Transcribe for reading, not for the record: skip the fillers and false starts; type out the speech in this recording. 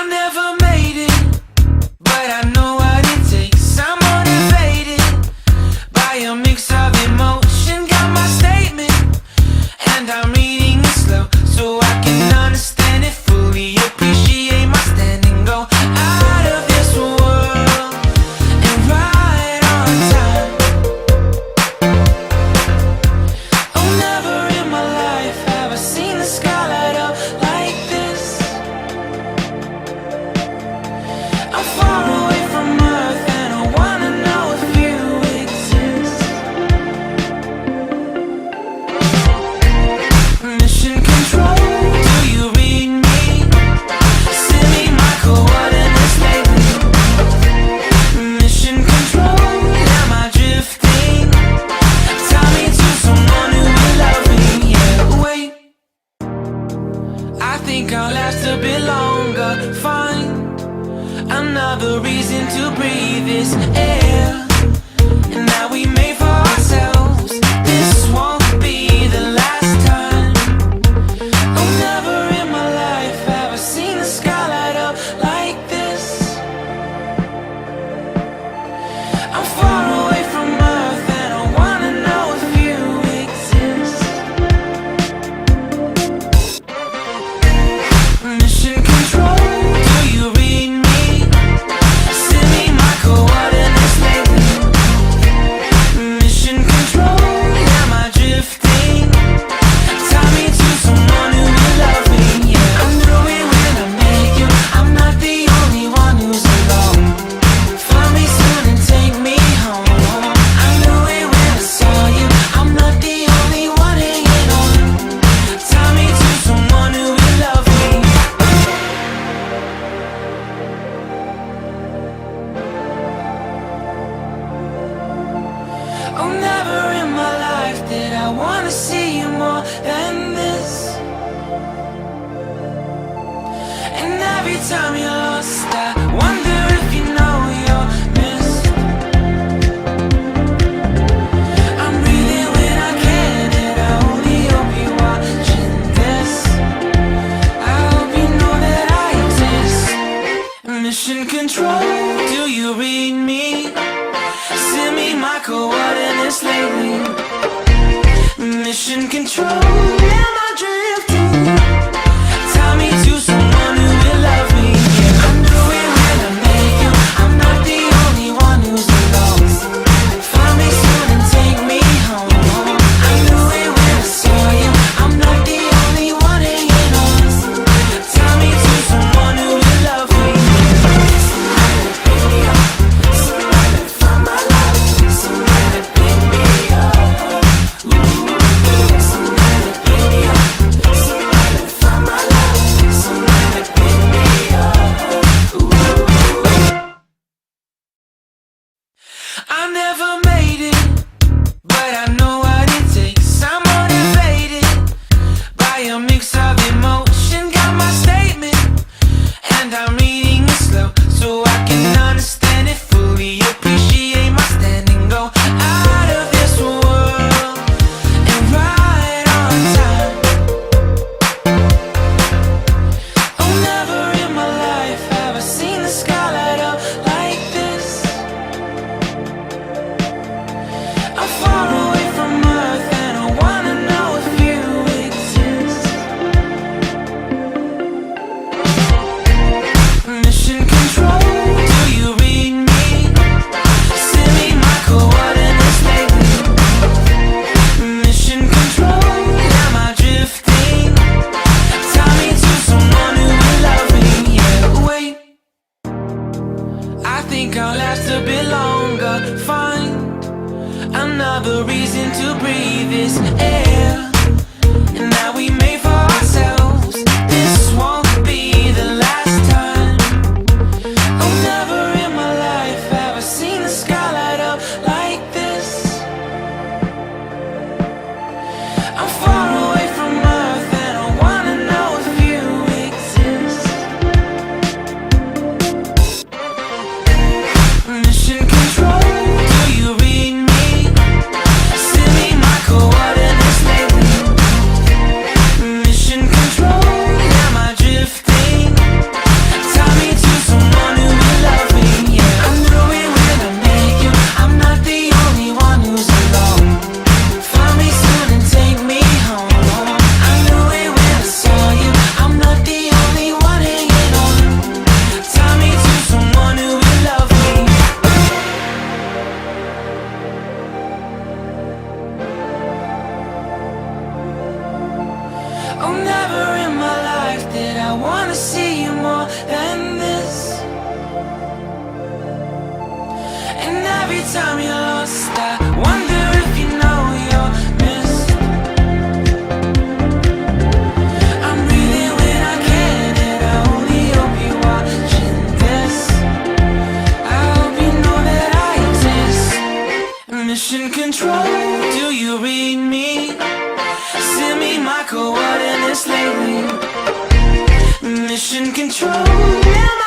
never made it, but I know what it takes. I'm motivated by a mix of emotion. Got my statement, and I'm reading it slow so I can understand it fully. Appreciate my standing, go out of this world and right on time. Oh, never in my life have I seen the sky light up like this. I'm far away from Earth and I wanna know if you exist. Mission control, do you read me? Send me my coordinates lately. Mission control, am I drifting? Tie me to someone who will love me. Yeah, wait, I think I'll last a bit longer. Find another reason to breathe this air, and that we made for ourselves. This won't be the last time. Oh, never in my life have I seen the sky light up like this. I'm far away from Earth and I wanna know if you exist. Mission control, do you read me? Send me my coordinates lately. Mission control, am I drifting? Tie me to someone who will love me. Yeah, I knew it when I met you. I'm not the only one who's alone. Find me soon and take me home. I knew it when I saw you. I'm not the only one hanging on. Tie me to someone who will love me. Oh, never in my life did I wanna see you more than this. And every time you're lost, I wonder if you know you're missed. I'm breathing when I can, and I only hope you're watching this. I hope you know that I exist. Mission control, do you read me? Send me my coordinates lately. Mission control, am I drifting? Tie me to someone who will love me. Yeah, I knew it when I met you. I'm not the only one who's alone. Find me soon and take me home. I knew it when I saw you. I'm not the only one hanging on. Tie me to someone who will love me. Somebody pick me up. Somebody find my love. Somebody pick me up. Somebody pick me up. Somebody find my love. Somebody pick me up. I never made it, but I know what it takes. I'm motivated by a mix of emotion. Got my statement, and I'm reading it slow so I can understand it fully. Appreciate my standing, go out of this world and right on time. Oh, never in my life have I seen the sky light up like this. I'm far away from Earth and I wanna know if you exist. Mission control, do you read me? Send me my coordinates lately. Mission control, am I drifting? Tie me to someone who will love me. Yeah, wait, I think I'll last a bit longer. Find another reason to breathe this air, and that we made for ourselves. This won't be the last time. Oh, never in my life have I seen the sky light up like this. I'm far away from Earth and I wanna know if you exist. Mission control, do you read me? Send me my coordinates see you more than this. And every time you're lost, I wonder if you know you're missed. I'm breathing when I can, and I only hope you're watching this. I hope you know that I exist. Mission control, do you read me? Send me my coordinates lately. Mission control, am I